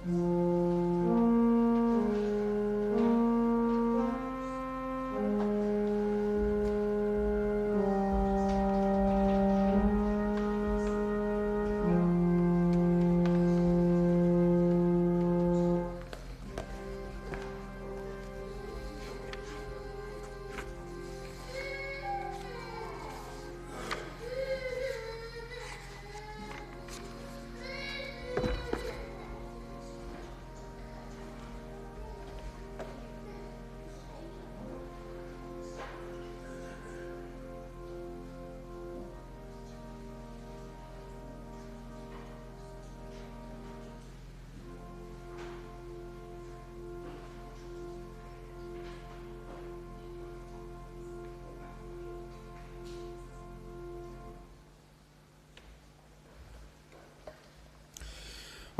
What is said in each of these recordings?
Wel,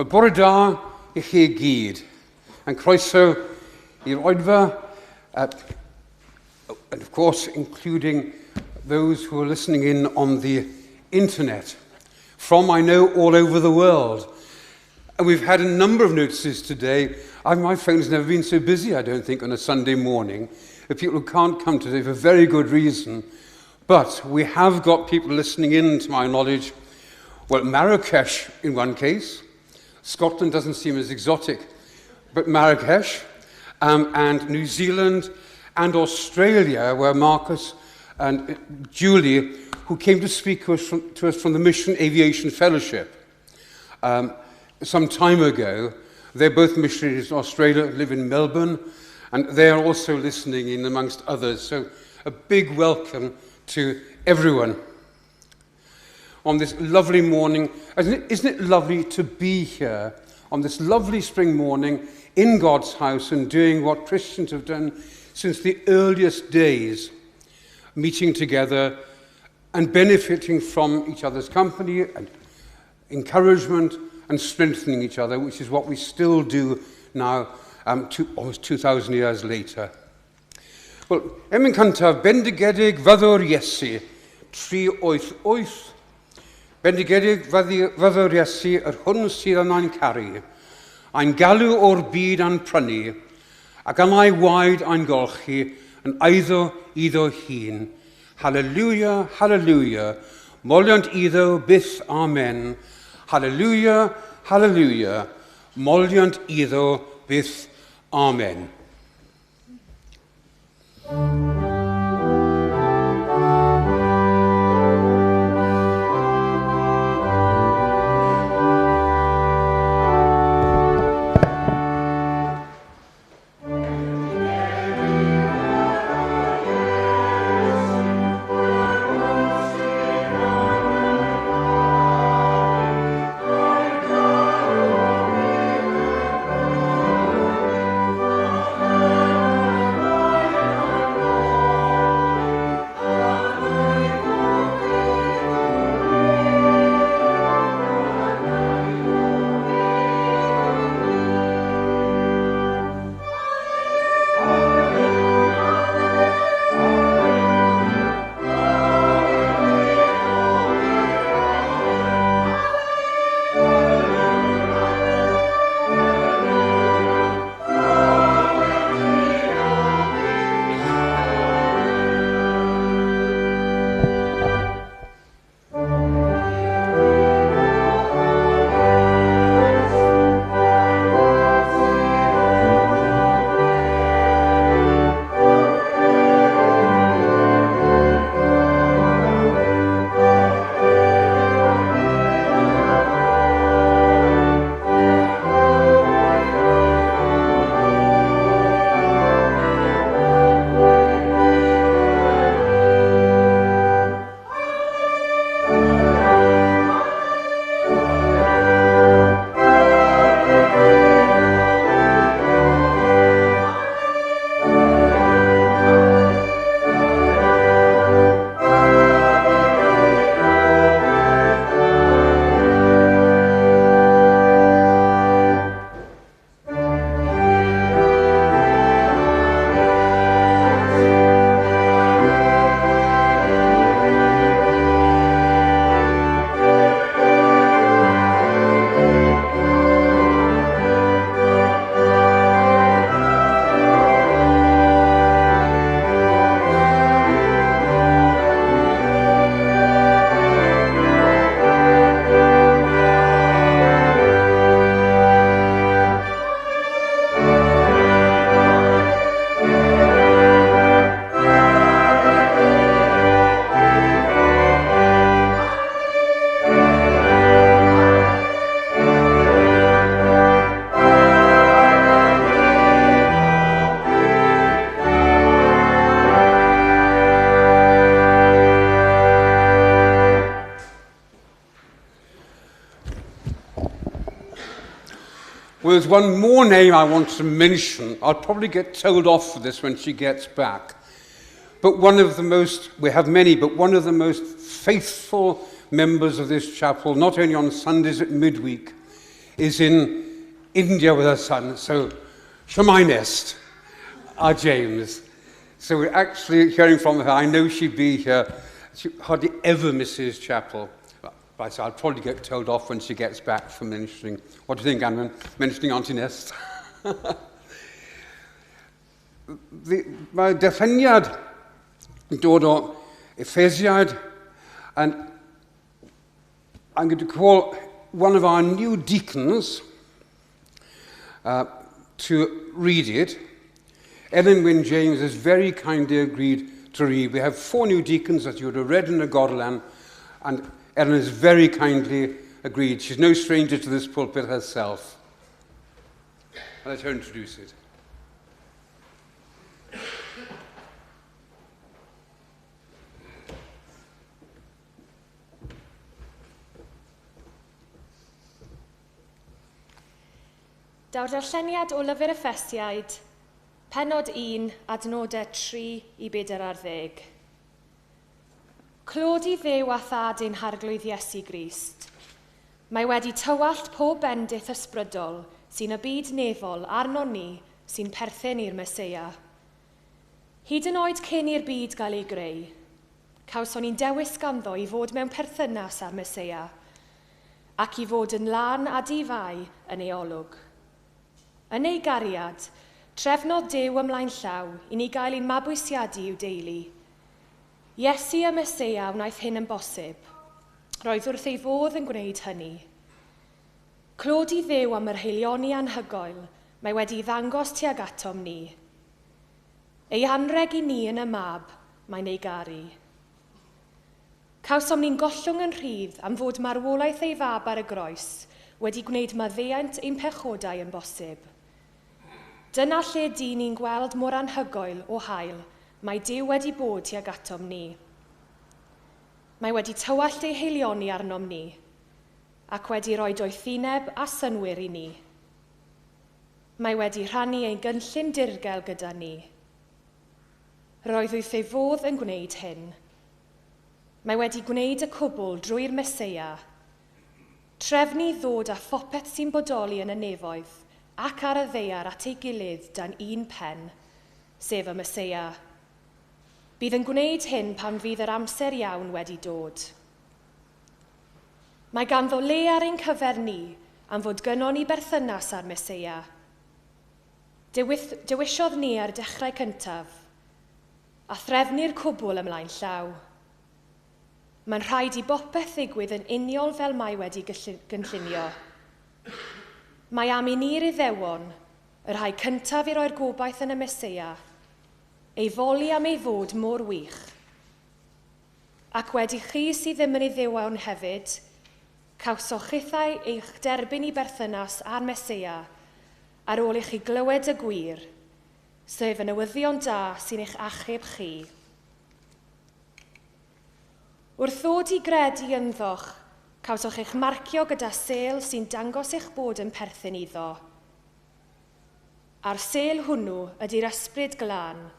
bore da I chi gyd, and croeso i'r oedfa, and of course including those who are listening in on the internet from, I know, all over the world. And we've had a number of notices today. My phone's never been so busy, I don't think, on a Sunday morning, of people who can't come today for very good reason. But we have got people listening in, to my knowledge, well, Marrakesh in one case. Scotland doesn't seem as exotic, but Marrakesh, and New Zealand and Australia, where Marcus and Julie, who came to speak to us from the Mission Aviation Fellowship some time ago. They're both missionaries in Australia, live in Melbourne, and they're also listening in amongst others. So a big welcome to everyone on this lovely morning. Isn't it lovely to be here on this lovely spring morning in God's house and doing what Christians have done since the earliest days, meeting together and benefiting from each other's company and encouragement and strengthening each other, which is what we still do now, almost 2,000 years later. Wel, yn cyntaf, bendigedig fyddwr Iesu, 388. Bendigedig fyddwr Iesu, yr hwn sydd yna'n caru, a'n galw o'r byd a'n prynu, ac yna ei waed a'n golchi, yn iddo hun. Hallelujah, hallelujah, moliant iddo byth amen. Hallelujah, hallelujah, moliant iddo byth amen. Well, there's one more name I want to mention. I'll probably get told off for this when she gets back. But one of the most, we have many, but one of the most faithful members of this chapel, not only on Sundays at midweek, is in India with her son. So, Shemai Nest, our James. So we're actually hearing from her. I know she'd be here. She hardly ever misses chapel. Right, so I'll probably get told off when she gets back from mentioning. What do you think, Anwen? Mentioning Auntie Nest? Mae diffiniad yn dod o Ephesiad, and I'm going to call one of our new deacons to read it. Ellen Wynne James has very kindly agreed to read. We have 4 new deacons, as you would have read in the Godlan, and Ellen has very kindly agreed. She's no stranger to this pulpit herself. I'll let her introduce it. Daw'r darlleniad o lyfr Effesiaid, Pennod 1, adnodau 3 I 40. Clod I Dduw a thad ein harglwydd Iesu Grist. Mae wedi tywallt pob bendith ysbrydol sy'n y byd nefol arno ni sy'n perthyn i'r Meseia. Hyd yn oed cyn i'r byd gael ei greu, cawson ni'n dewis ganddo I fod mewn perthynas â'r Meseia, ac I fod yn lan a difau yn ei olwg. Yn ei gariad, trefnodd Duw ymlaen llaw I ni gael ein mabwysiadu i'w deulu. Iesu y Meseia wnaeth hyn yn bosib. Roedd wrth ei fodd yn gwneud hynny. Clod I Dduw am yr heilioni anhygoel mae wedi ddangos tuag atom ni. Ei anreg I ni yn y mab mae'n ei garu. Cawsom ni'n gollwng yn rhydd am fod marwolaeth ei fab ar y groes wedi gwneud maddeuant ein pechodau yn bosib. Dyna lle dyn ni'n gweld mor anhygoel o hael mae Duw wedi bod tuag atom ni. Mae wedi tywallt ei heilioni arnom ni, ac wedi rhoi doethineb a synwyr I ni. Mae wedi rhannu ein gynllun dirgel gyda ni. Roedd wrth ei fodd yn gwneud hyn. Mae wedi gwneud y cwbl drwy'r Meseia. Trefnu ddod â phopeth sy'n bodoli yn y nefoedd ac ar y ddeiar at ei gilydd dan un pen, sef y Meseia. Bydd yn gwneud hyn pan fydd yr amser iawn wedi dod. Mae ganddo le ar ein cyfer ni am fod gynnon ni berthynas â'r Meseia. Dewisiodd ni ar dechrau cyntaf, a threfnu'r cwbl ymlaen llaw. Mae'n rhaid I bopeth ddigwydd yn uniol fel mae wedi gynllunio. Mae am I ni'r Iddewon, yr rhai cyntaf I roi'r gobaith yn y Meseia, ei foli am ei fod mor wych. Ac wedi chi sydd ddim yn Iddewon hefyd, cawsoch chithau eich derbyn I berthynas â'r Meseia ar ôl I chi glywed y gwir, sef y newyddion da sy'n eich achub chi. Wrth ddod I gredu ynddoch, cawsoch eich marcio gyda sêl sy'n dangos eich bod yn perthyn iddo. Ar sêl hwnnw ydy'r ysbryd glân,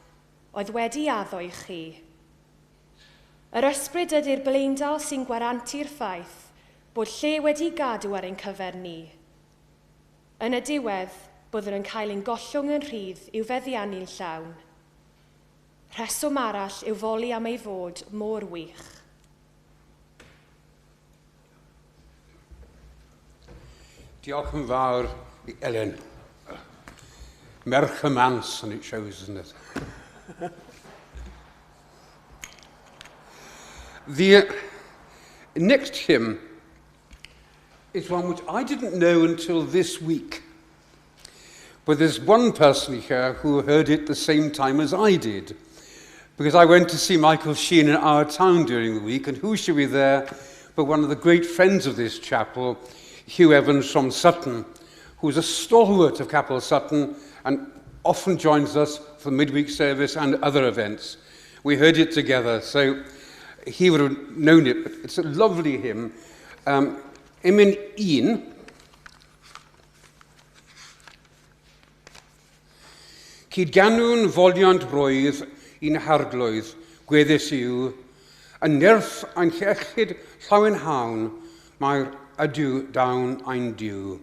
oedd wedi addo I chi. Yr ysbryd ydy'r bleindal sy'n gwarantu'r ffaith bod lle wedi gadw ar ein cyfer ni. Yn y diwedd, byddwn yn cael ein gollwng yn rhydd i'w feddiannu'n llawn. Rheswm arall i'w foli am ei fod mor wych. Diolch yn fawr I Ellen. Merch y mans, and it shows, isn't it? The next hymn is one which I didn't know until this week. But there's one person here who heard it the same time as I did. Because I went to see Michael Sheen in our town during the week, and who should be there but one of the great friends of this chapel, Hugh Evans from Sutton, who's a stalwart of Capel Sutton and often joins us for the midweek service and other events. We heard it together, so he would have known it, but it's a lovely hymn. Imin un, Cydganwn foliant roedd un harglwydd gweddus yw, a nerth ein llechyd llawen hawn, mae'r ydw dawn ein diw.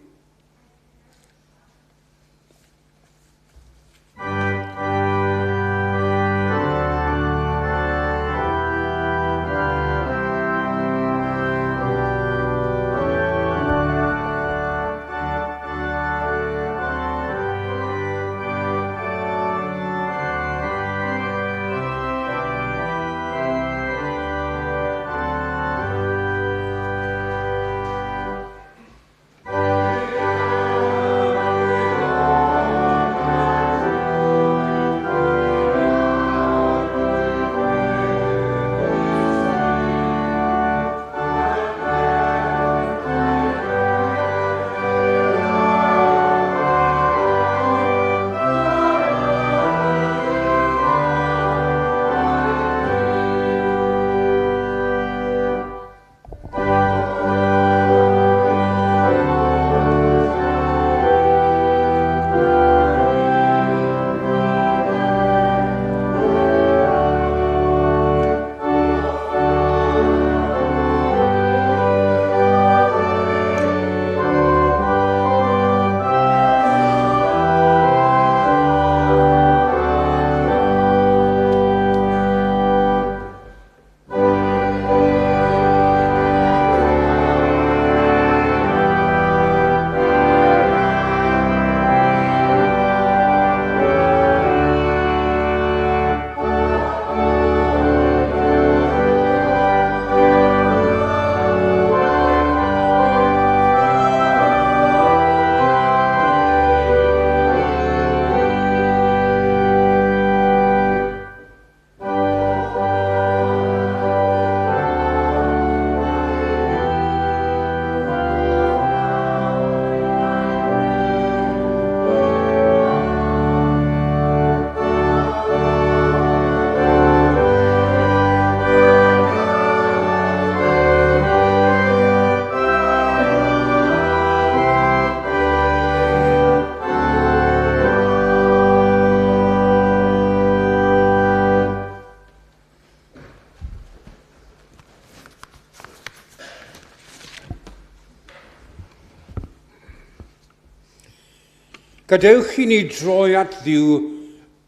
Gadewch i ni droi at ddiw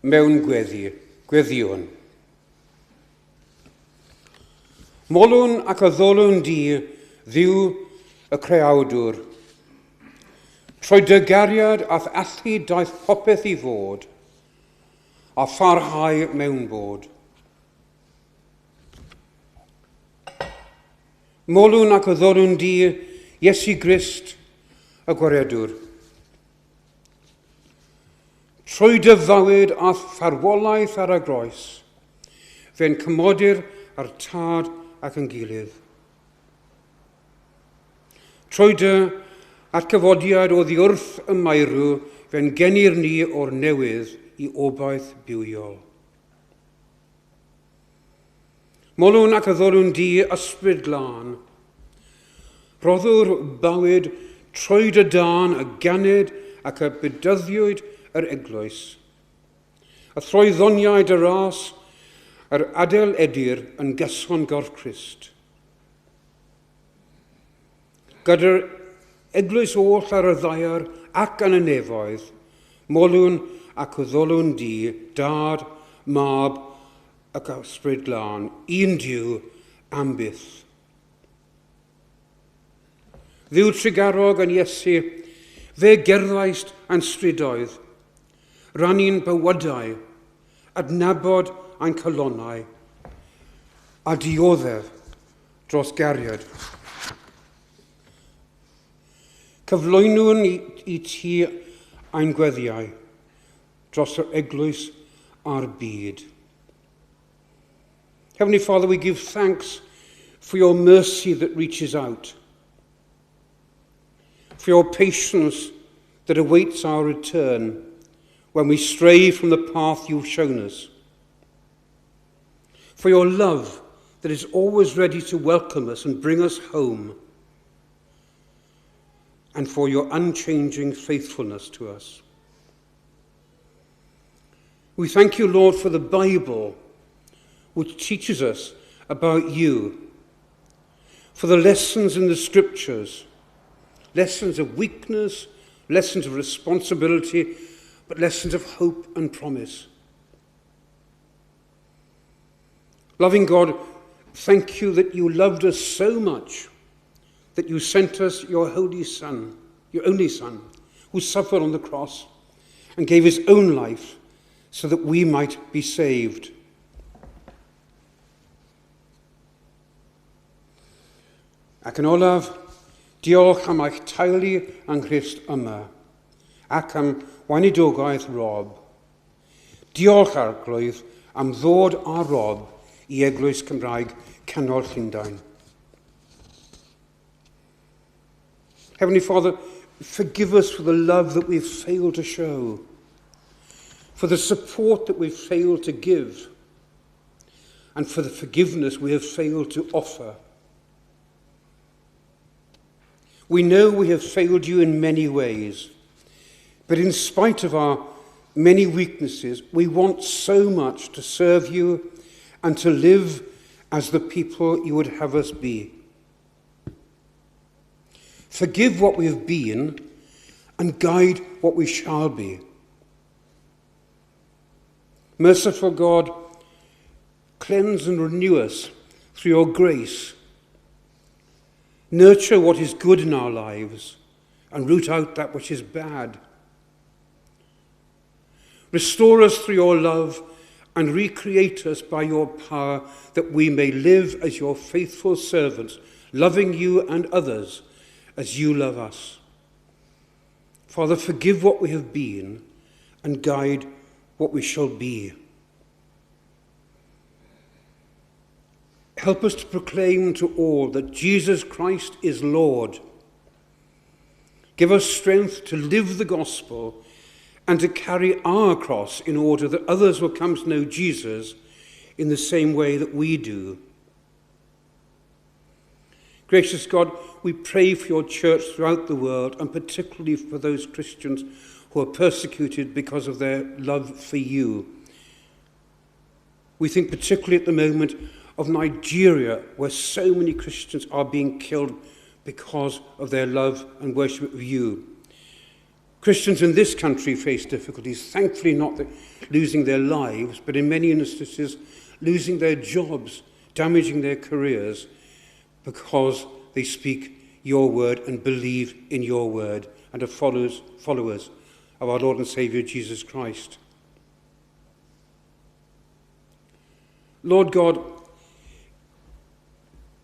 mewn gweddiwn. Molwn ac addolwn di ddiw y creawdwr. Trwy dy gariad ath allu daeth popeth i fod, a pharhau mewn bod. Molwn ac addolwn di Iesu Grist y gwaredwr. Trwy dy fywyd a farwolaeth ar y groes, fe'n cymodir ar tad ac yn gilydd. Trwy dy atgyfodiad o ddiwrth y maerw, fe'n genir ni o'r newydd i obaith bywiol. Molwn ac addolwn di ysbryd glân, roddwr bywyd trwy dy dan y ganed ac y bydyddiwyd yr eglwys. A throeddoniau dy ras yr Addoliedir yn gyson gorff Crist. Gyda'r eglwys oll ar y ddaear ac yn y nefoedd, molwn ac addolwn di, dad, mab ac ysbryd glân, un diw am byth. Ddiw trigarog yn Iesu, fe gerddais yn strydoedd, rannu'n bywydau, adnabod ein colonnau, a dioddef dros gariad. Cyflwynwn i ti ein gweddiau dros yr eglwys a'r byd. Heavenly Father, we give thanks for your mercy that reaches out, for your patience that awaits our return when we stray from the path you've shown us, for your love that is always ready to welcome us and bring us home, and for your unchanging faithfulness to us. We thank you, Lord, for the Bible, which teaches us about you, for the lessons in the scriptures, lessons of weakness, lessons of responsibility, but lessons of hope and promise. Loving God, thank you that you loved us so much that you sent us your holy Son, your only Son, who suffered on the cross and gave his own life so that we might be saved. Ac yn olaf, diolch am eich teulu yng Nghrist yma, ac am weinidogaeth Rob. Diolch Arglwydd am ddod â Rob I Eglwys Gymraeg Canol Llundain. Heavenly Father, forgive us for the love that we've failed to show, for the support that we've failed to give, and for the forgiveness we have failed to offer. We know we have failed you in many ways, but in spite of our many weaknesses, we want so much to serve you and to live as the people you would have us be. Forgive what we have been and guide what we shall be. Merciful God, cleanse and renew us through your grace. Nurture what is good in our lives and root out that which is bad. Restore us through your love and recreate us by your power that we may live as your faithful servants, loving you and others as you love us. Father, forgive what we have been and guide what we shall be. Help us to proclaim to all that Jesus Christ is Lord. Give us strength to live the gospel and to carry our cross in order that others will come to know Jesus in the same way that we do. Gracious God, we pray for your church throughout the world, and particularly for those Christians who are persecuted because of their love for you. We think particularly at the moment of Nigeria, where so many Christians are being killed because of their love and worship of you. Christians in this country face difficulties, thankfully not losing their lives, but in many instances losing their jobs, damaging their careers, because they speak your word and believe in your word and are followers of our Lord and Saviour Jesus Christ. Lord God,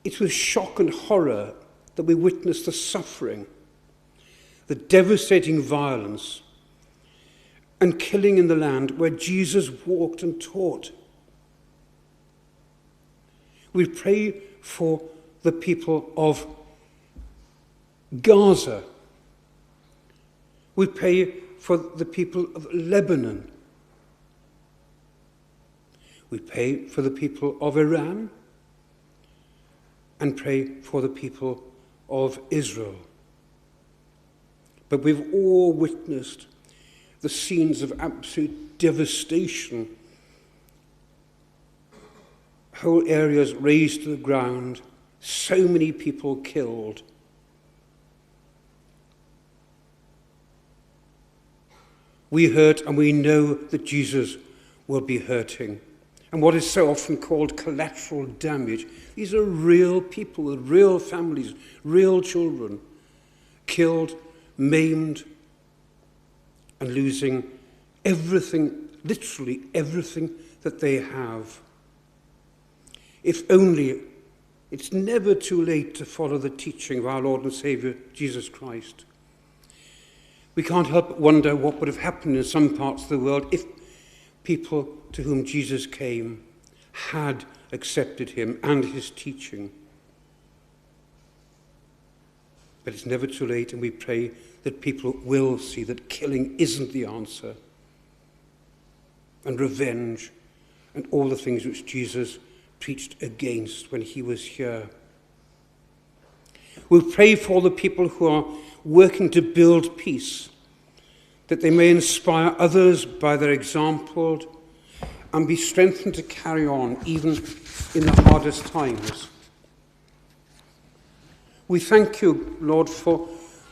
it's with shock and horror that we witness the suffering, the devastating violence and killing in the land where Jesus walked and taught. We pray for the people of Gaza. We pray for the people of Lebanon. We pray for the people of Iran and pray for the people of Israel. But we've all witnessed the scenes of absolute devastation. Whole areas razed to the ground, so many people killed. We hurt and we know that Jesus will be hurting. And what is so often called collateral damage, these are real people with real families, real children, killed, maimed, and losing everything, literally everything that they have. If only it's never too late to follow the teaching of our Lord and Saviour, Jesus Christ. We can't help but wonder what would have happened in some parts of the world if people to whom Jesus came had accepted him and his teaching. But it's never too late, and we pray that people will see that killing isn't the answer, and revenge and all the things which Jesus preached against when he was here. We'll pray for the people who are working to build peace, that they may inspire others by their example and be strengthened to carry on even in the hardest times. We thank you, Lord, for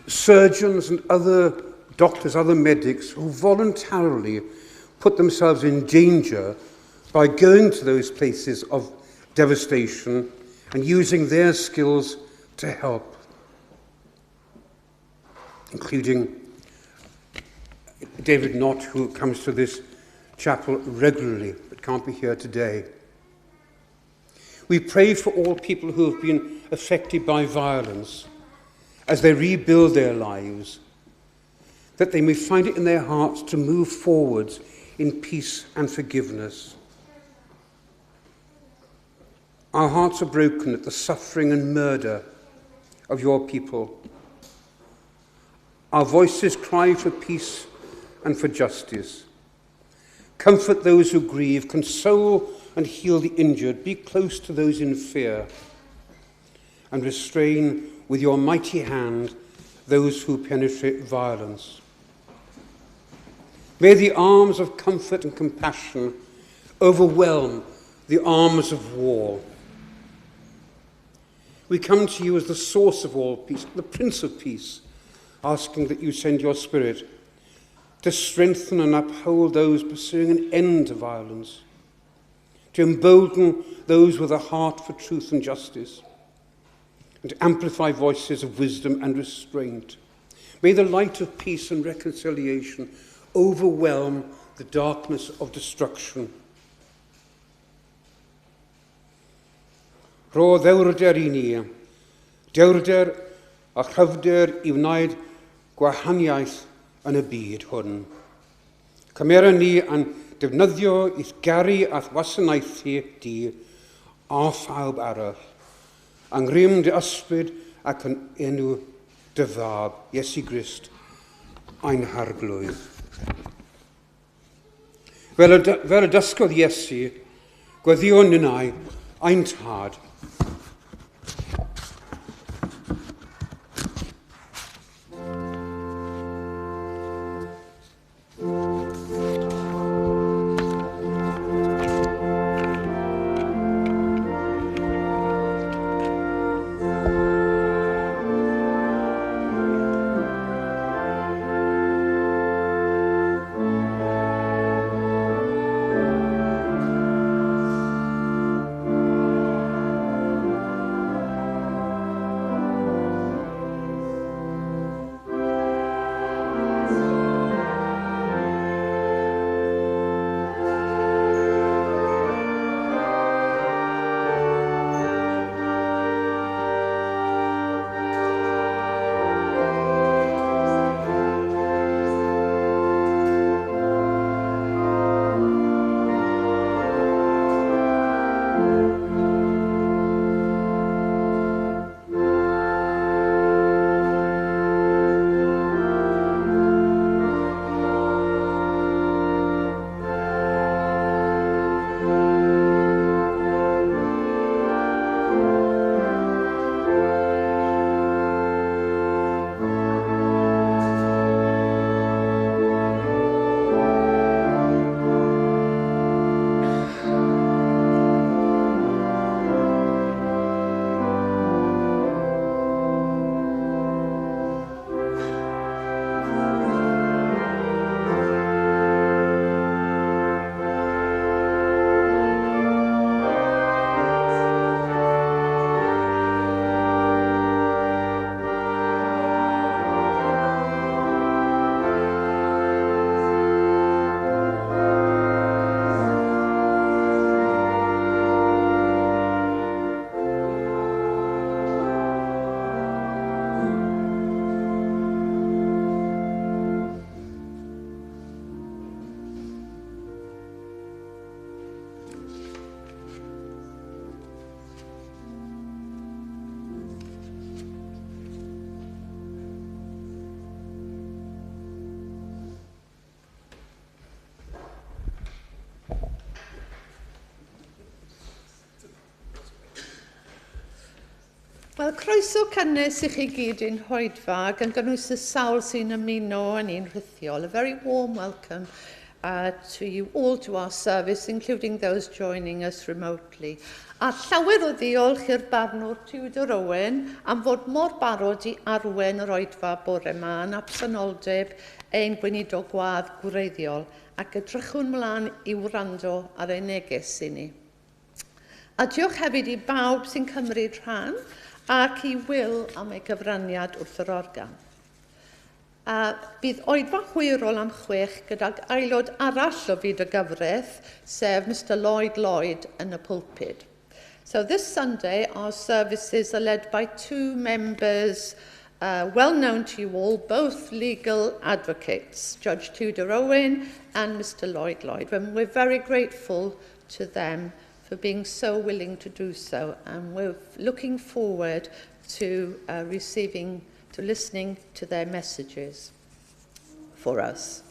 surgeons and other doctors, other medics who voluntarily put themselves in danger by going to those places of devastation and using their skills to help, including David Knott, who comes to this chapel regularly but can't be here today. We pray for all people who have been affected by violence as they rebuild their lives, that they may find it in their hearts to move forwards in peace and forgiveness. Our hearts are broken at the suffering and murder of your people. Our voices cry for peace and for justice. Comfort those who grieve, console and heal the injured, be close to those in fear, and restrain with your mighty hand those who penetrate violence. May the arms of comfort and compassion overwhelm the arms of war. We come to you as the source of all peace, the Prince of Peace, asking that you send your Spirit to strengthen and uphold those pursuing an end to violence, to embolden those with a heart for truth and justice, and to amplify voices of wisdom and restraint. May the light of peace and reconciliation overwhelm the darkness of destruction. Ro ddewrder I ni, dewrder a chryfder I wneud gwahaniaeth yn y byd hwn. Cymera ni yn defnyddio i'th garu ath wasanaethu di a phawb arall, yng ngrym dy ysbryd ac yn enw dy fab, Iesu Grist, ein harglwydd. Fel y dysgodd Iesu, gweddio ninnau ein tad. Wel, croeso cynnes I chi gyd i'n Rhoedfa, gan gynnwys y sawl sy'n ymuno yn un rhithiol. A very warm welcome to you all to our service, including those joining us remotely. A llawer o ddiolch i'r barnwr Tudor Owen am fod mor barod i arwen yr oedfa bore yma yn absenoldeb ein gweinidog gwadd gwreiddiol ac edrychwn mlaen i wrando ar ei neges i ni. A diolch hefyd i bawb sy'n cymryd rhan ac i Will am ei gyfraniad wrth yr organ. Bydd oedfa hwyrol am 6 gydag aelod arall o fyd y gyfraith, sef Mr Lloyd yn y pulpit. So this Sunday, our services are led by 2 members well known to you all, both legal advocates, Judge Tudor Owen and Mr Lloyd. And we're very grateful to them for being so willing to do so, and we're looking forward to listening to their messages for us.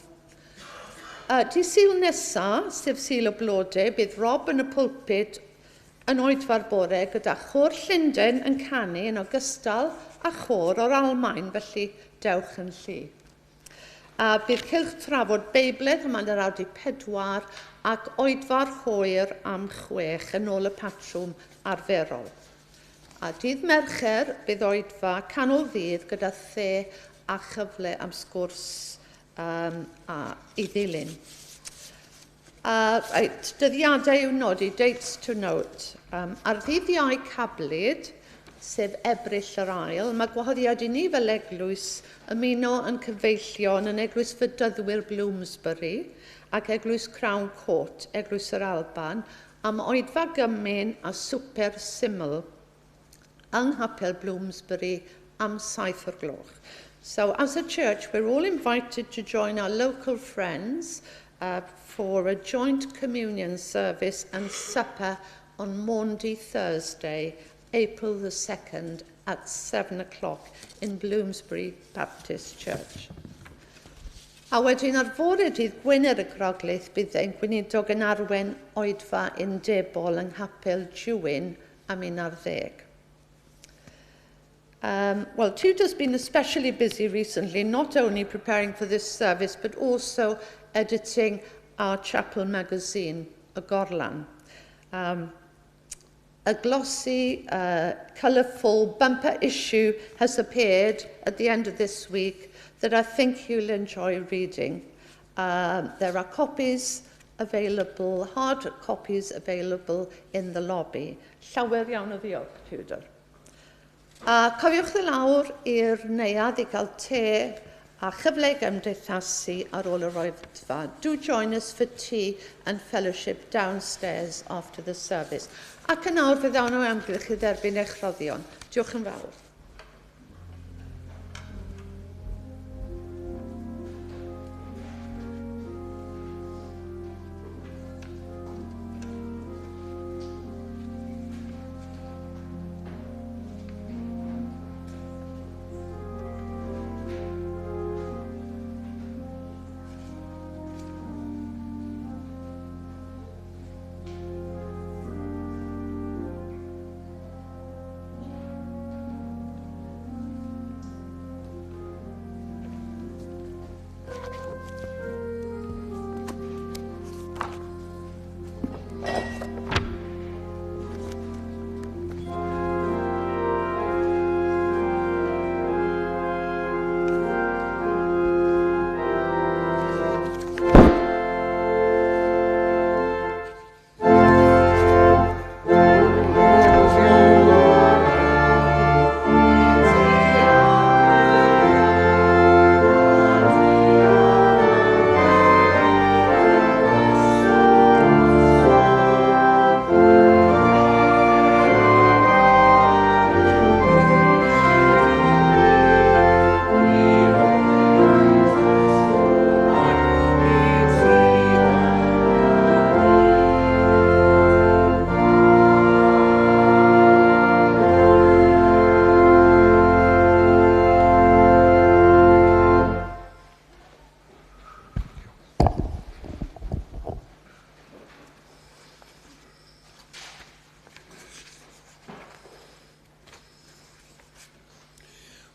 Di Sul nesa, sef Sul o Blodau, bydd Rob yn y pulpit yn oedfa'r bore gyda chor Llundain yn canu yn ogystal a chor o'r Almaen, felly dewch yn lli. Bydd cylch trafod beibledd yma yn yr awdi 4 ac oedfa'r hwyr am 6 yn ôl y patrwm arferol. A dydd Mercher bydd oedfa canol ddydd gyda the a chyfle am sgwrs i ddilyn. Dyddiadau i'w nodi, dates to note. Ar ddydd Iau Cablyd, sef Ebrill yr ail, mae gwahoddiad i ni fel Eglwys ymuno yn cyfeillion yn Eglwys Fydyddwyr Bloomsbury ac Eglwys Crown Court, Eglwys yr Alban, am oedfa gymun a swper syml yng Nghapel Bloomsbury am 7 o'r gloch. So as a church, we're all invited to join our local friends for a joint communion service and supper on Maundy Thursday, April the 2nd at 7 o'clock in Bloomsbury Baptist Church. A wedyn ar fore dydd Gwener y Groglith bydd ein gweinidog yn arwen oedfa undebol yng Nghapel Jewin am 11. Well, Tudor's been especially busy recently, not only preparing for this service, but also editing our chapel magazine, Y Gorlan. A glossy, colourful bumper issue has appeared at the end of this week that I think you'll enjoy reading. There are copies available, hard copies available in the lobby. Llawer iawn o ddiolch, Tudor. Cofiwch dy lawr i'r neuadd I gael te a chyfle gymdeithasu ar ôl yr oedfa. Do join us for tea and fellowship downstairs after the service. Ac yn awr fydd awn o amgylch I dderbyn eich rhoddion. Diolch yn fawr.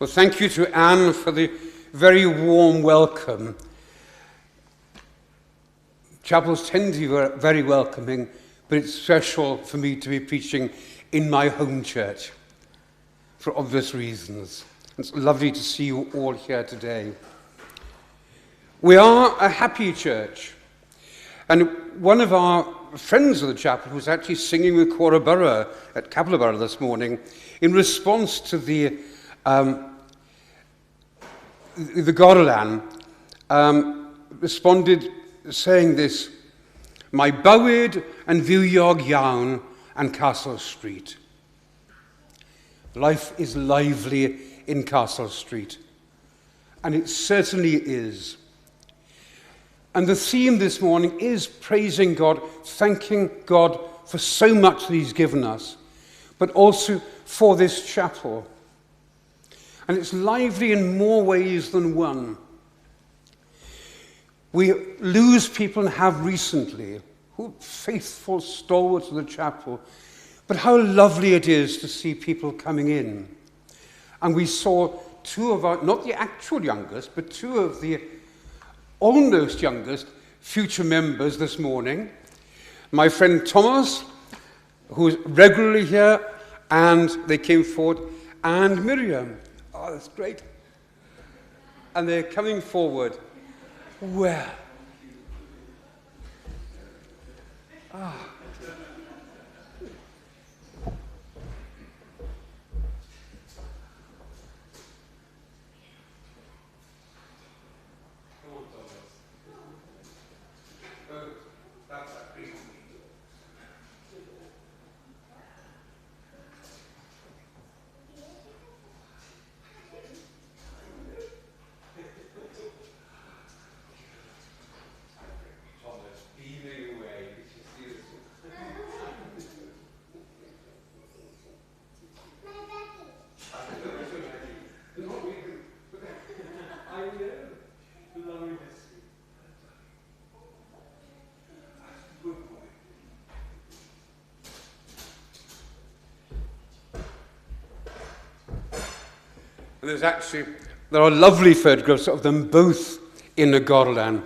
Well, thank you to Anne for the very warm welcome. Chapels tend to be very welcoming, but it's special for me to be preaching in my home church for obvious reasons. It's lovely to see you all here today. We are a happy church, and one of our friends of the chapel was actually singing with Cora Borough at Capel this morning in response to the Gorlan, responded saying this: "My bywyd and fywiog iawn and Castle Street." Life is lively in Castle Street, and it certainly is. And the theme this morning is praising God, thanking God for so much that he's given us, but also for this chapel. And it's lively in more ways than one. We lose people and have recently, who faithful stalwarts of the chapel, but how lovely it is to see people coming in. And we saw two of our, not the actual youngest, but two of the almost youngest future members this morning. My friend Thomas, who's regularly here, and they came forward, and Miriam. Oh, that's great. And they're coming forward. Well. Ah. There are lovely photographs of them both in the Gorlan.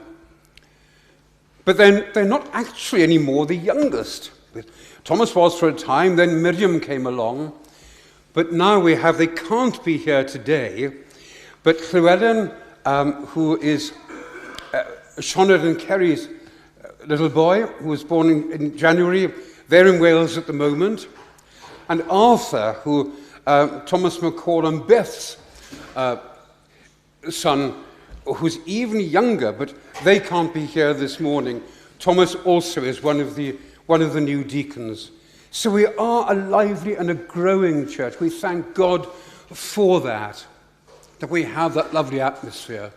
But then they're not actually anymore the youngest. Thomas was for a time, then Miriam came along. But now they can't be here today. But Llewellyn, who is Sioned and Kerry's little boy, who was born in January, they're in Wales at the moment. And Arthur, who Thomas McCall and Beth's son, who's even younger, but they can't be here this morning. Thomas also is one of the new deacons. So we are a lively and a growing church. We thank God for that we have that lovely atmosphere.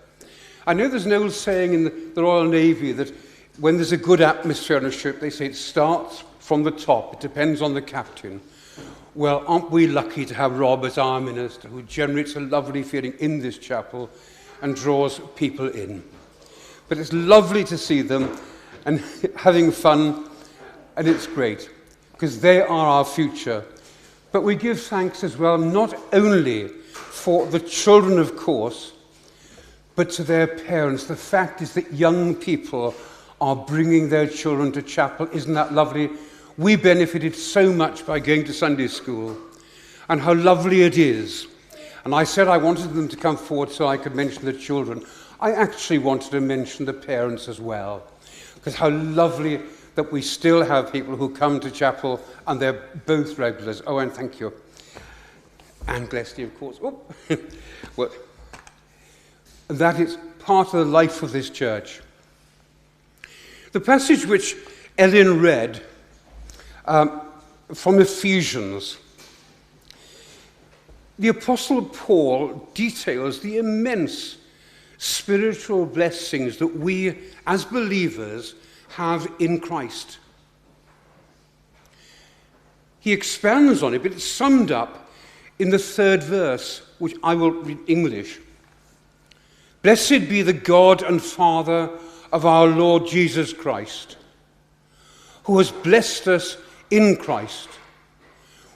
I know there's an old saying in the Royal Navy that when there's a good atmosphere on a ship, they say it starts from the top. It depends on the captain. Well, aren't we lucky to have Rob as our minister, who generates a lovely feeling in this chapel and draws people in. But it's lovely to see them and having fun, and it's great, because they are our future. But we give thanks as well, not only for the children, of course, but to their parents. The fact is that young people are bringing their children to chapel. Isn't that lovely? We benefited so much by going to Sunday school, and how lovely it is. And I said I wanted them to come forward so I could mention the children. I actually wanted to mention the parents as well, because how lovely that we still have people who come to chapel and they're both regulars. Oh, and thank you. And Glesley, of course. Oh. Well, that is part of the life of this church. The passage which Ellen read from Ephesians, the Apostle Paul details the immense spiritual blessings that we as believers have in Christ. He expands on it, but it's summed up in the 3rd verse, which I will read in English. Blessed be the God and Father of our Lord Jesus Christ, who has blessed us in Christ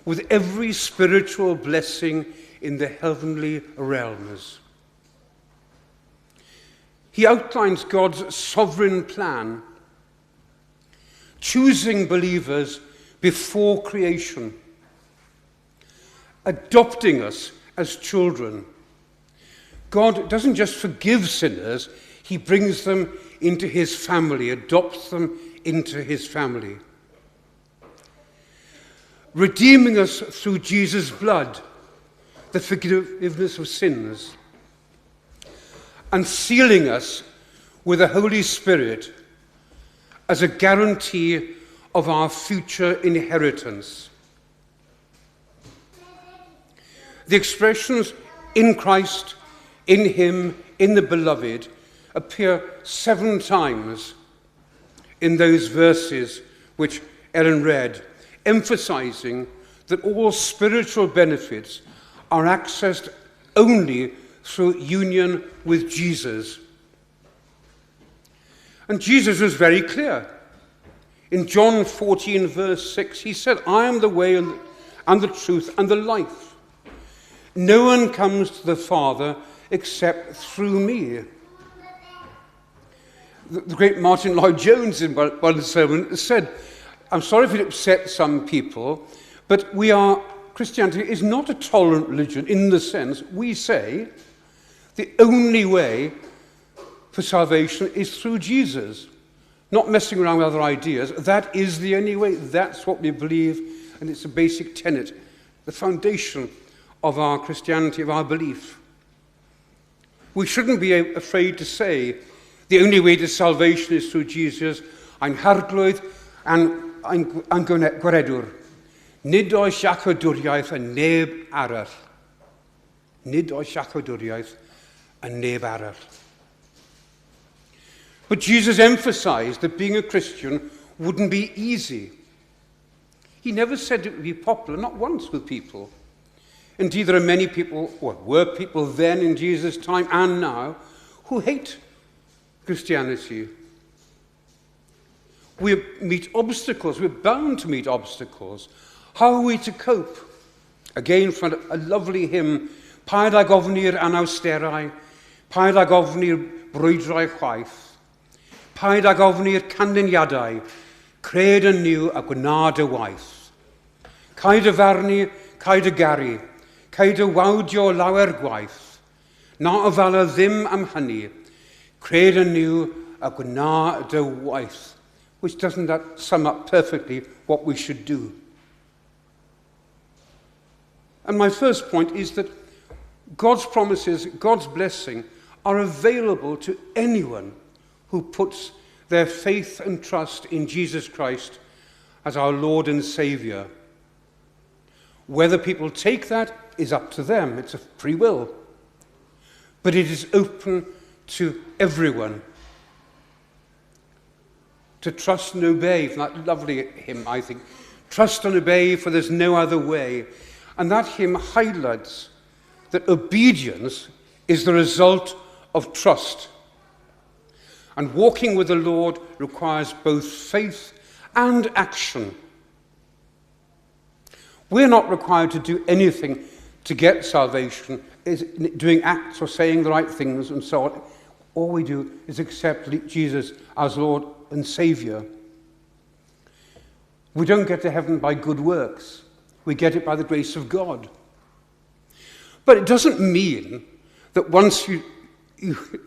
with every spiritual blessing in the heavenly realms. He outlines God's sovereign plan choosing believers before creation, adopting us as children. God doesn't just forgive sinners, he brings them into his family, adopts them into his family. Redeeming us through Jesus' blood, the forgiveness of sins, and sealing us with the Holy Spirit as a guarantee of our future inheritance. The expressions in Christ, in him, in the beloved appear 7 times in those verses which Ellen read, emphasizing that all spiritual benefits are accessed only through union with Jesus. And Jesus was very clear. In John 14, verse 6, he said, I am the way and the truth and the life. No one comes to the Father except through me. The great Martin Lloyd-Jones in one of the sermons said, I'm sorry if it upsets some people, but Christianity is not a tolerant religion in the sense we say the only way for salvation is through Jesus. Not messing around with other ideas. That is the only way. That's what we believe, and it's a basic tenet, the foundation of our Christianity, of our belief. We shouldn't be afraid to say the only way to salvation is through Jesus. Ein harglwydd and gwaredwr. Nid oes iacodwriaeth a neb arall. Nid oes iacodwriaeth a neb arall. But Jesus emphasized that being a Christian wouldn't be easy. He never said it would be popular, not once with people. Indeed, there are many people, or were people then in Jesus' time and now, who hate Christianity. We meet obstacles, we're bound to meet obstacles. How are we to cope? Again, from a lovely hymn, Paid ag ofni'r anawsterau, paid ag ofni'r brwydrau chwaith, paid ag ofni'r canlyniadau, cred yn niw a gwnaed y waith. Caid y farnu, caid y garu, caid y wawdio lawer gwaith, na ofala ddim am hynny, cred yn niw a gwnaed y waith. Which doesn't that sum up perfectly what we should do? And my first point is that God's promises, God's blessing, are available to anyone who puts their faith and trust in Jesus Christ as our Lord and Saviour. Whether people take that is up to them. It's a free will. But it is open to everyone. To trust and obey, from that lovely hymn, I think. Trust and obey, for there's no other way. And that hymn highlights that obedience is the result of trust. And walking with the Lord requires both faith and action. We're not required to do anything to get salvation, doing acts or saying the right things and so on. All we do is accept Jesus as Lord and Saviour. We don't get to heaven by good works. We get it by the grace of God. But it doesn't mean that once you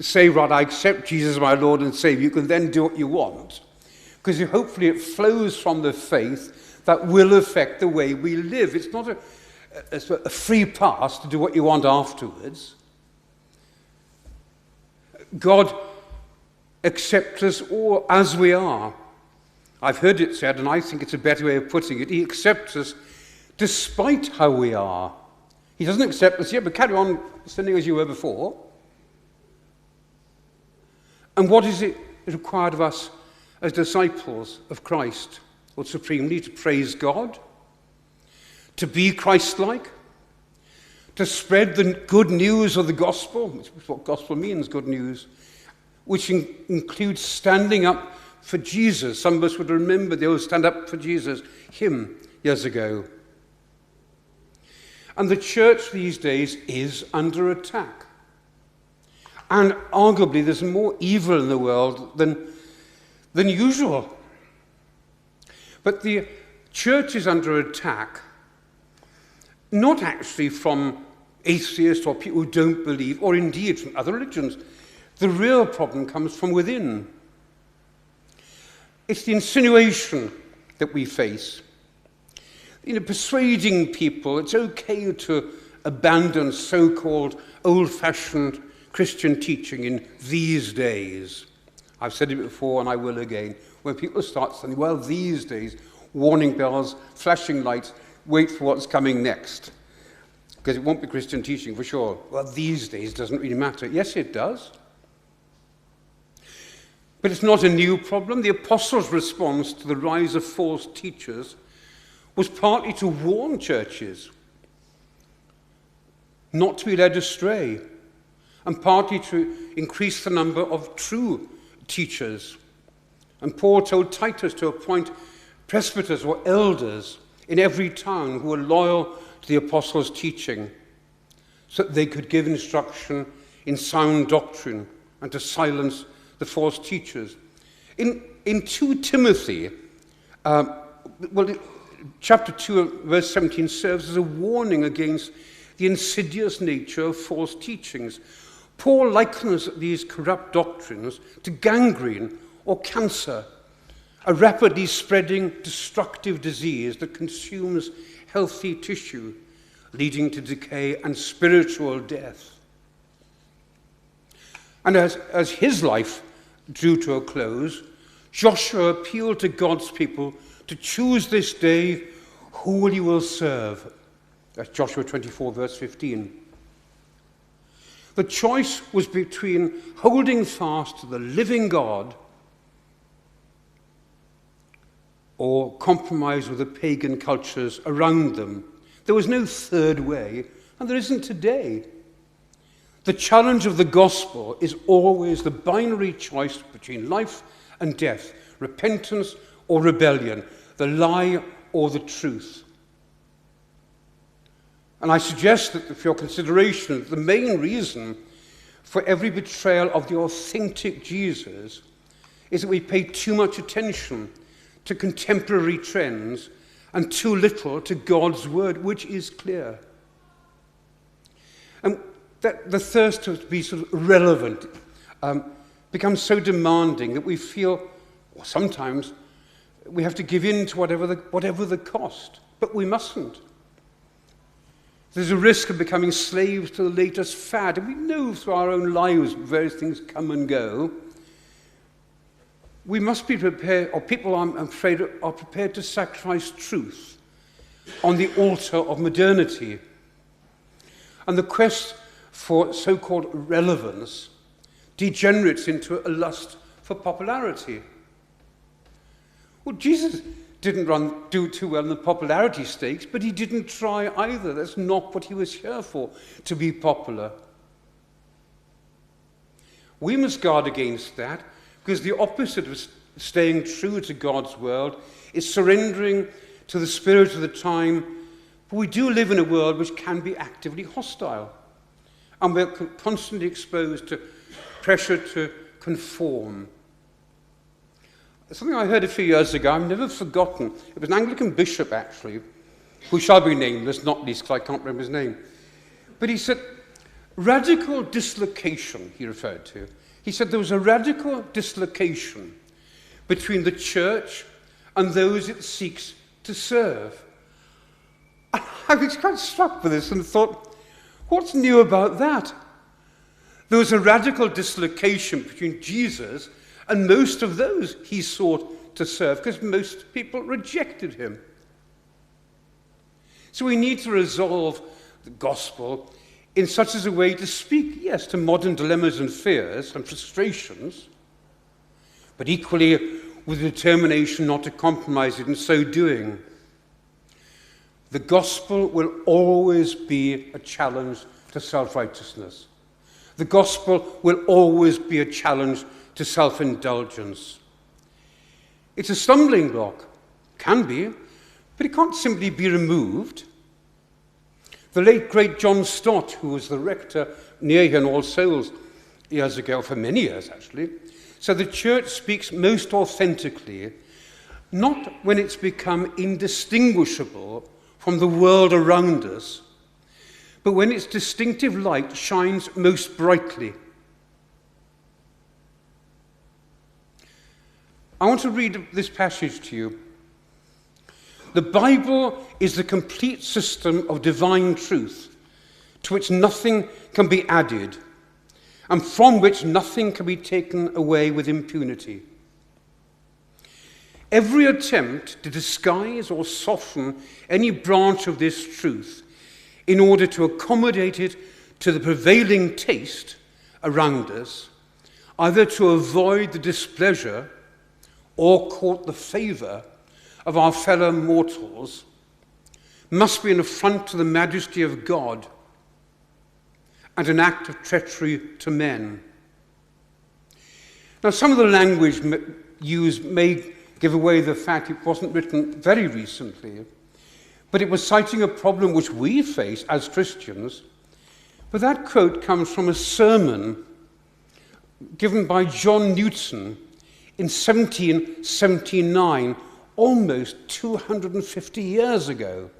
say, right, I accept Jesus as my Lord and Saviour, you can then do what you want. Because hopefully it flows from the faith that will affect the way we live. It's not a free pass to do what you want afterwards. God accepts us all as we are. I've heard it said, and I think it's a better way of putting it, he accepts us despite how we are. He doesn't accept us yet, but carry on sinning as you were before. And what is it required of us as disciples of Christ? Well, supremely, to praise God, to be Christ-like, to spread the good news of the gospel, which is what gospel means, good news, which includes standing up for Jesus. Some of us would remember the old Stand Up for Jesus hymn years ago. And the church these days is under attack. And arguably there's more evil in the world than usual. But the church is under attack, not actually from atheists or people who don't believe, or indeed from other religions. The real problem comes from within. It's the insinuation that we face. Persuading people it's okay to abandon so-called old-fashioned Christian teaching in these days. I've said it before and I will again. When people start saying, well, these days, warning bells, flashing lights, wait for what's coming next. Because it won't be Christian teaching for sure. Well, these days doesn't really matter. Yes, it does. But it's not a new problem. The apostles' response to the rise of false teachers was partly to warn churches not to be led astray, and partly to increase the number of true teachers. And Paul told Titus to appoint presbyters or elders in every town who were loyal to the apostles' teaching, so that they could give instruction in sound doctrine and to silence the false teachers. In 2 Timothy, chapter 2, verse 17 serves as a warning against the insidious nature of false teachings. Paul likens these corrupt doctrines to gangrene or cancer, a rapidly spreading destructive disease that consumes healthy tissue, leading to decay and spiritual death. And as his life drew to a close, Joshua appealed to God's people to choose this day who you will serve. That's Joshua 24, verse 15. The choice was between holding fast to the living God or compromise with the pagan cultures around them. There was no third way, and there isn't today. The challenge of the gospel is always the binary choice between life and death, repentance or rebellion, the lie or the truth. And I suggest that for your consideration, the main reason for every betrayal of the authentic Jesus is that we pay too much attention to contemporary trends and too little to God's word, which is clear. And that the thirst to be sort of relevant becomes so demanding that we feel, or sometimes, we have to give in to whatever the cost. But we mustn't. There's a risk of becoming slaves to the latest fad. And we know through our own lives various things come and go. We must be prepared, or people, I'm afraid, are prepared to sacrifice truth on the altar of modernity. And the quest for so-called relevance degenerates into a lust for popularity. Well, Jesus didn't do too well in the popularity stakes, but he didn't try either. That's not what he was here for, to be popular. We must guard against that, because the opposite of staying true to God's world is surrendering to the spirit of the time. But we do live in a world which can be actively hostile, and we're constantly exposed to pressure to conform. Something I heard a few years ago, I've never forgotten. It was an Anglican bishop, actually, who shall be nameless, not least because I can't remember his name. But he said, radical dislocation, he referred to. He said there was a radical dislocation between the church and those it seeks to serve. I was quite struck with this and thought, what's new about that? There was a radical dislocation between Jesus and most of those he sought to serve, because most people rejected him. So we need to resolve the gospel in such as a way to speak, yes, to modern dilemmas and fears and frustrations, but equally with determination not to compromise it in so doing. The gospel will always be a challenge to self-righteousness. The gospel will always be a challenge to self-indulgence. It's a stumbling block, can be, but it can't simply be removed. The late, great John Stott, who was the rector near here in All Souls years ago, for many years actually, said the church speaks most authentically not when it's become indistinguishable from the world around us, but when its distinctive light shines most brightly. I want to read this passage to you. The Bible is the complete system of divine truth, to which nothing can be added, and from which nothing can be taken away with impunity. Every attempt to disguise or soften any branch of this truth in order to accommodate it to the prevailing taste around us, either to avoid the displeasure or court the favour of our fellow mortals, must be an affront to the majesty of God and an act of treachery to men. Now, some of the language used may give away the fact it wasn't written very recently, but it was citing a problem which we face as Christians. But that quote comes from a sermon given by John Newton in 1779, almost 250 years ago.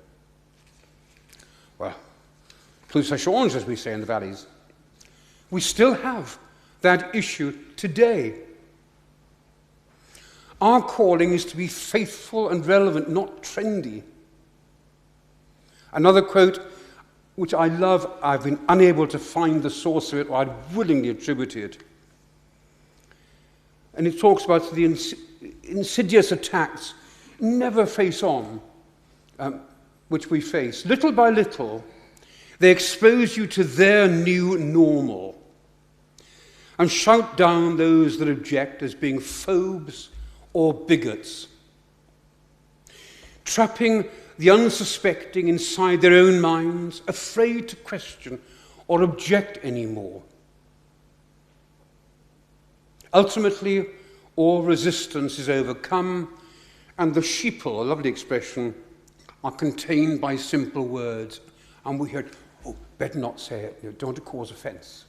Well, plus ça change, as we say in the valleys. We still have that issue today. Our calling is to be faithful and relevant, not trendy. Another quote, which I love, I've been unable to find the source of it, or I'd willingly attribute it. And it talks about the insidious attacks never face on, which we face. Little by little, they expose you to their new normal and shout down those that object as being phobes or bigots, trapping the unsuspecting inside their own minds, afraid to question or object anymore. Ultimately, all resistance is overcome, and the sheeple, a lovely expression, are contained by simple words. And we hear, oh, better not say it, don't want to cause offence.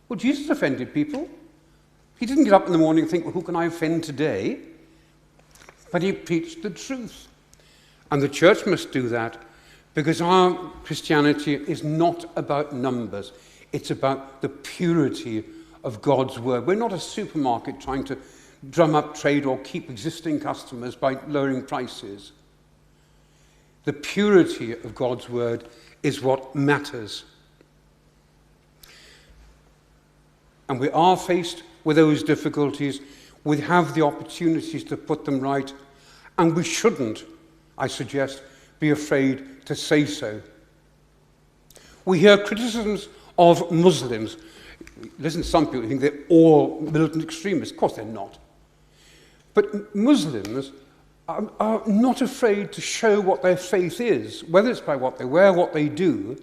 Well, Jesus offended people. He didn't get up in the morning and think, well, who can I offend today? But he preached the truth. And the church must do that, because our Christianity is not about numbers. It's about the purity of God's word. We're not a supermarket trying to drum up trade or keep existing customers by lowering prices. The purity of God's word is what matters. And we are faced with those difficulties. We have the opportunities to put them right, and we shouldn't, I suggest, be afraid to say so. We hear criticisms of Muslims. Listen, some people think they're all militant extremists. Of course they're not. But Muslims are not afraid to show what their faith is, whether it's by what they wear, what they do,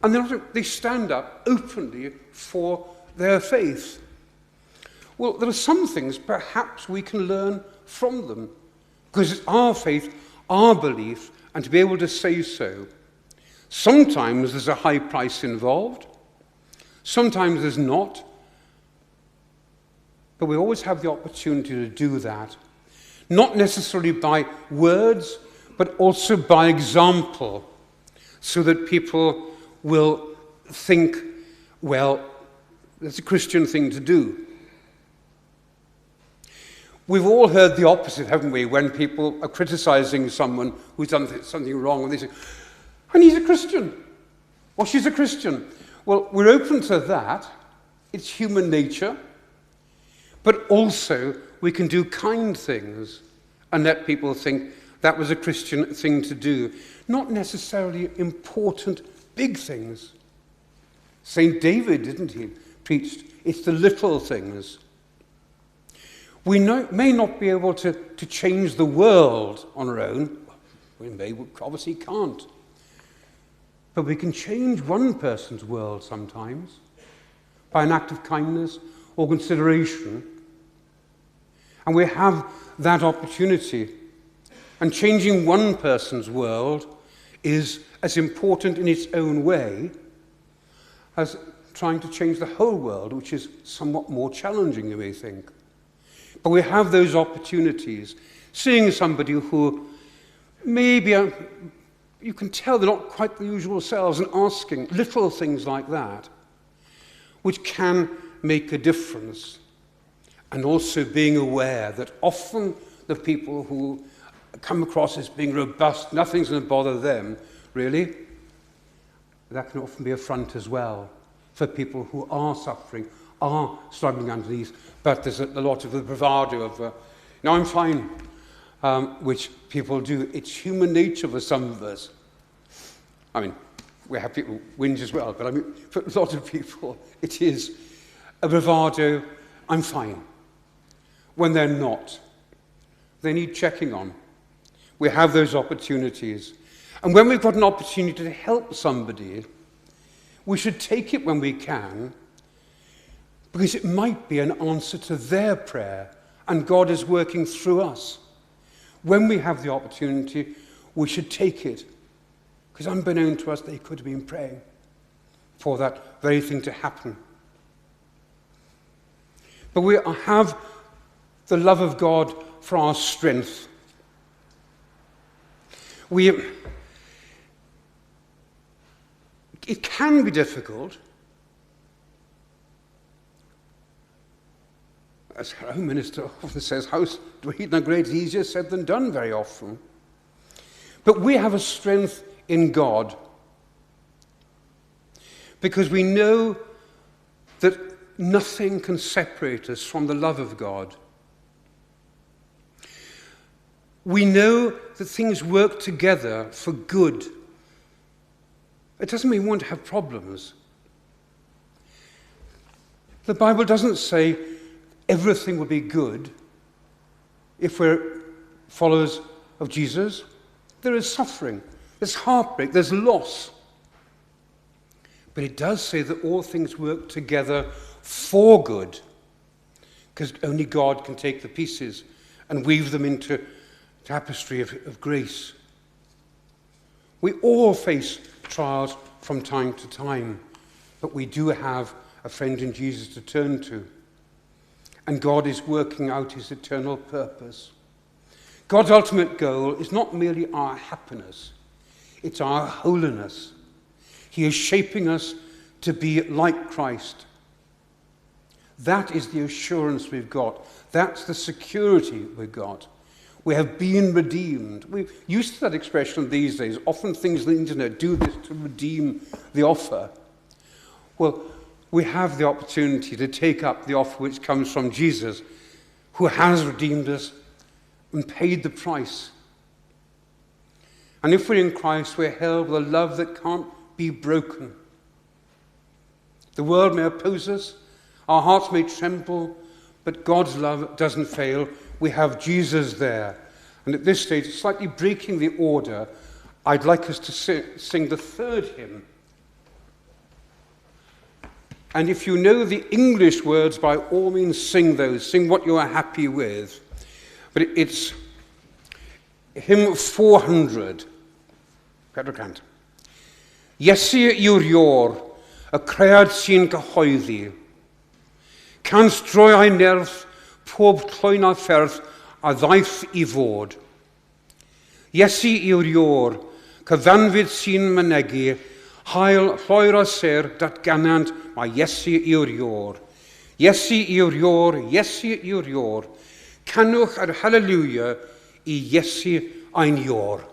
and they stand up openly for their faith. Well, there are some things perhaps we can learn from them, because it's our faith, our belief, and to be able to say so. Sometimes there's a high price involved, sometimes there's not, but we always have the opportunity to do that, not necessarily by words, but also by example, so that people will think, well, that's a Christian thing to do. We've all heard the opposite, haven't we, when people are criticizing someone who's done something wrong, and they say, and he's a Christian, or she's a Christian. Well, we're open to that. It's human nature. But also, we can do kind things and let people think that was a Christian thing to do. Not necessarily important big things. St. David, didn't he, preached, it's the little things. We may not be able to change the world on our own. We obviously can't. But we can change one person's world sometimes by an act of kindness or consideration. And we have that opportunity. And changing one person's world is as important in its own way as trying to change the whole world, which is somewhat more challenging, you may think. But we have those opportunities. Seeing somebody who maybe you can tell they're not quite the usual selves, and asking little things like that, which can make a difference. And also being aware that often the people who come across as being robust, nothing's going to bother them, really, that can often be a front as well for people who are suffering, are struggling underneath, but there's a lot of the bravado of, no, I'm fine, which people do. It's human nature for some of us. I mean, we have people whinge as well, but I mean, for a lot of people, it is a bravado, I'm fine, when they're not. They need checking on. We have those opportunities. And when we've got an opportunity to help somebody, we should take it when we can, because it might be an answer to their prayer, and God is working through us. When we have the opportunity, we should take it, because unbeknown to us, they could have been praying for that very thing to happen. But we have the love of God for our strength. It can be difficult. As our Home Minister often says, house to eat and great is easier said than done very often. But we have a strength in God because we know that nothing can separate us from the love of God. We know that things work together for good. It doesn't mean we won't have problems. The Bible doesn't say everything will be good if we're followers of Jesus. There is suffering, there's heartbreak, there's loss. But it does say that all things work together for good, because only God can take the pieces and weave them into tapestry of grace. We all face trials from time to time, but we do have a friend in Jesus to turn to. And God is working out his eternal purpose. God's ultimate goal is not merely our happiness, it's our holiness. He is shaping us to be like Christ. That is the assurance we've got. That's the security we've got. We have been redeemed. We're used to that expression these days. Often things on the internet do this to redeem the offer. Well, we have the opportunity to take up the offer which comes from Jesus, who has redeemed us and paid the price. And if we're in Christ, we're held with a love that can't be broken. The world may oppose us, our hearts may tremble, but God's love doesn't fail. We have Jesus there. And at this stage, slightly breaking the order, I'd like us to sing the third hymn. And if you know the English words, by all means sing those. Sing what you are happy with. But it's hymn 400. Pedro cant. Iesu yw'r ior, y cread sy'n gyhoeddi. Cans droi a'i nerth, pob tlwyn a fferth, a ddaeth I fod. Iesu yw'r ior, cyfanfydd sy'n mynegu, hael llwyr a ser datganant, mae Iesu yw'r ior. Iesu yw'r ior, Iesu yw'r ior. Canwch ar halleluja I Iesu ein ior.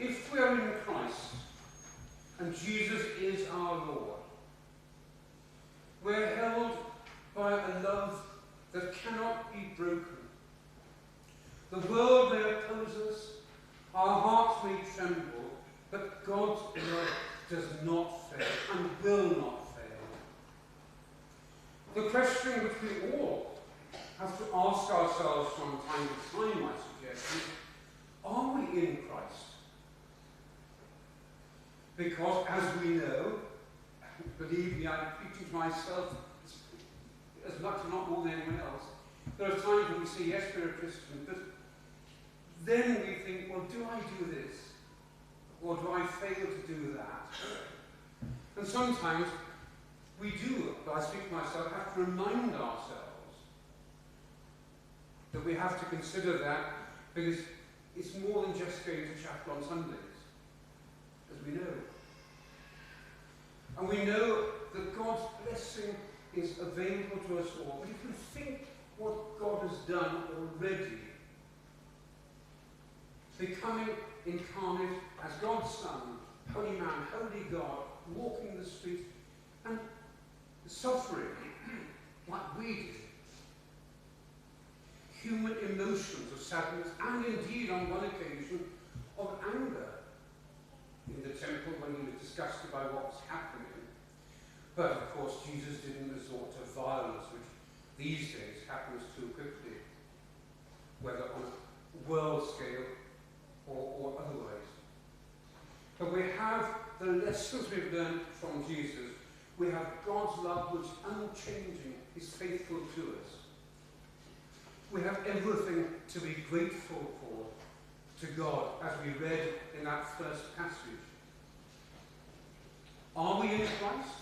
if we are in Christ, and Jesus is our Lord, we're held by a love that cannot be broken. The world may oppose us, our hearts may tremble, but God's love does not fail and will not fail. The question which we all have to ask ourselves from time to time, I suggest, is, are we in Christ? Because, as we know, believe me, I'm preaching to myself as much, if not more than anyone else, there are times when we say, yes, we're a Christian, but then we think, well, do I do this? Or do I fail to do that? And sometimes we do, but I speak for myself, have to remind ourselves that we have to consider that, because it's more than just going to chapel on Sundays, as we know. And we know that God's blessing is available to us all. But if we think what God has done already, becoming incarnate as God's Son, holy man, holy God, walking the streets, and suffering like we did. Human emotions of sadness, and indeed on one occasion of anger in the temple when he was disgusted by what was happening. But of course Jesus didn't resort to violence, which these days happens too quickly, whether on a world scale or otherwise. But we have the lessons we've learned from Jesus. We have God's love, which is unchanging, is faithful to us. We have everything to be grateful for to God, as we read in that first passage. Are we in Christ?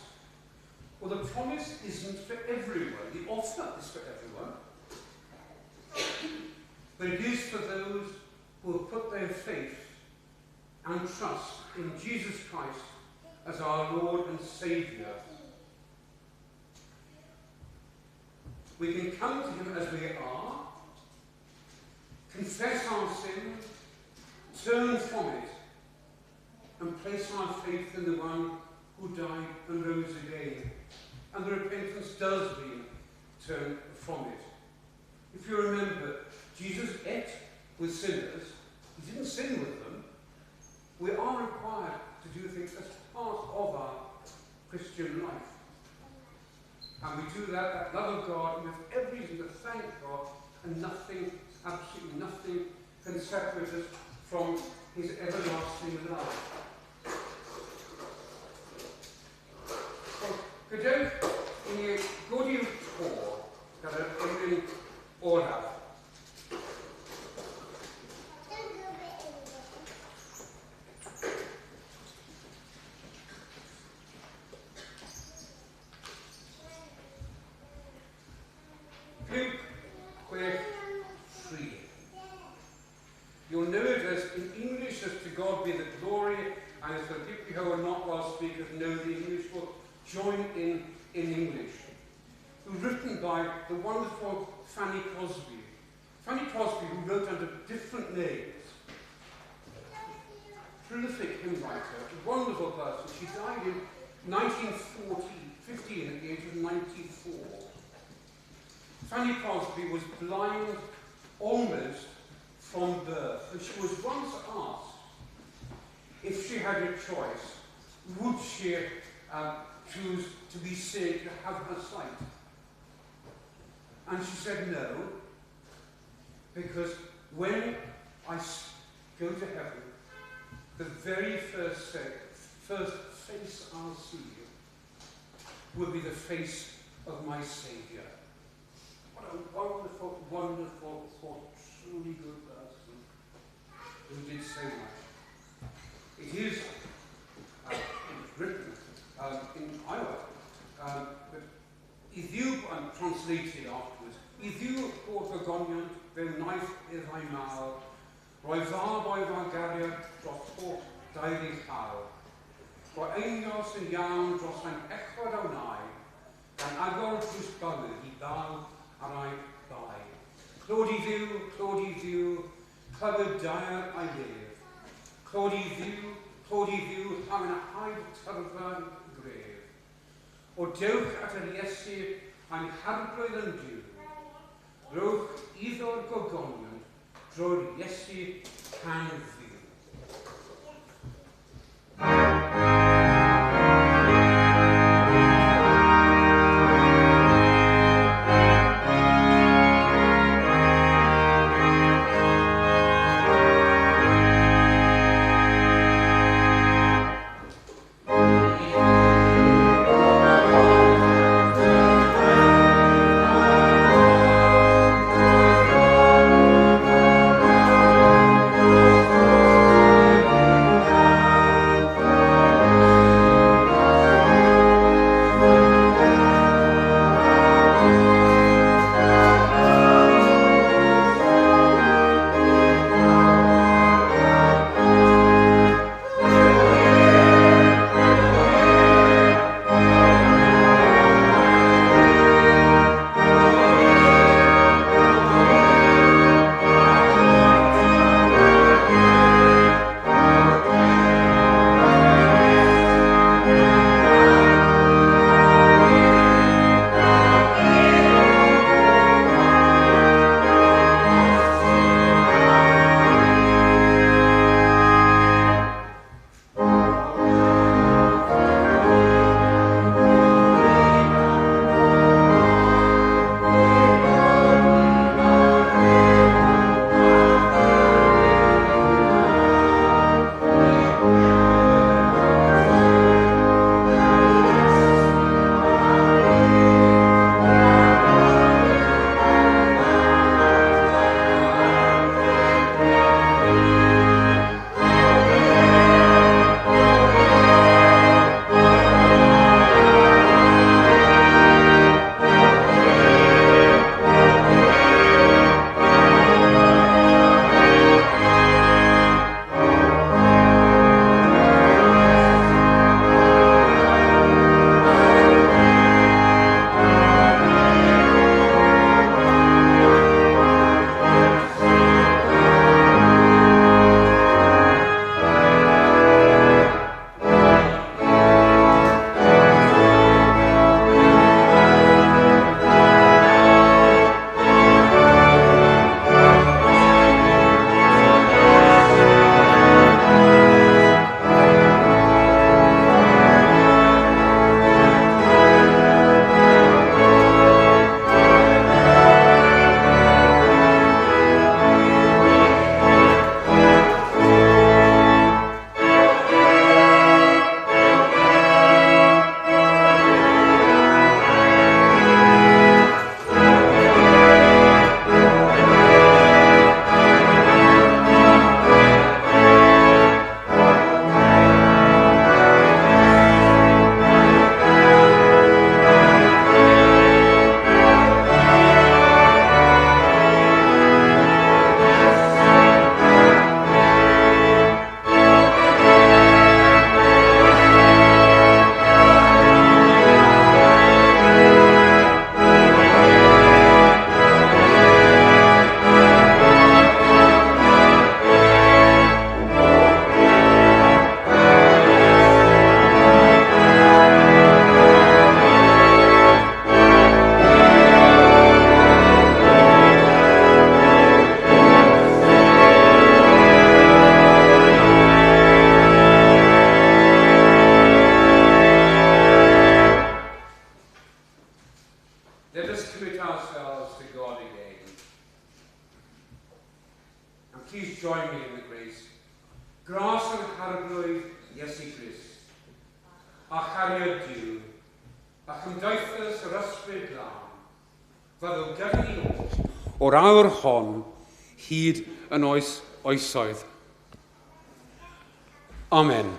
Well, the promise isn't for everyone. The offer is for everyone. But it is for those who have put their faith and trust in Jesus Christ as our Lord and Saviour. We can come to him as we are, confess our sin, turn from it, and place our faith in the one who died and rose again. And the repentance does mean turn from it. If you remember, Jesus ate with sinners. He didn't sin with them. We are required to do things as part of our Christian life. And we do that love of God, with every reason to thank God, and nothing, absolutely nothing, can separate us from his everlasting love. Gyda ni godi'r tor gyda'r unrhyw olaf. Luke 3. You'll know it as in English, as to God be the glory, and as the people who are not Welsh speakers know the English will join in English. Written by the wonderful Fanny Crosby. Fanny Crosby, who wrote under different names. Prolific hymn writer, a wonderful person. She died in 1915 at the age of 94. Fanny Crosby was blind almost from birth, and she was once asked if she had a choice, would she choose to be sick, to have her sight? And she said no, because when I go to heaven, the very first face I'll see will be the face of my Saviour. What a wonderful, wonderful thought. Truly good person who did so much. It is written in Iowa, but if you, and translated afterwards, if you o'r gogoniant fe wnaeth iddau mawr, roi fab o'i fagariad dros holl dairi llaw, roi einio sy'n iawn dros ein echod o nai, gan agor drws bywyd I ddal ar ai ddau. Clod I ddiw, clywed dair a'i lef, clodi fyw am yn a haid tyrfa gref. O dewch at yr Iesu a'n harblwydd yn diw. Rowch iddo'r gogonion drwy'r Iesu can fyw. Please join me in the grace. Gras yn harblwydd Iesu Grist, a chariad Diw, a chymdeithas yr ysbryd lan, fyddw gyda ni o'r awr hon hyd yn oes oesoedd. Amen.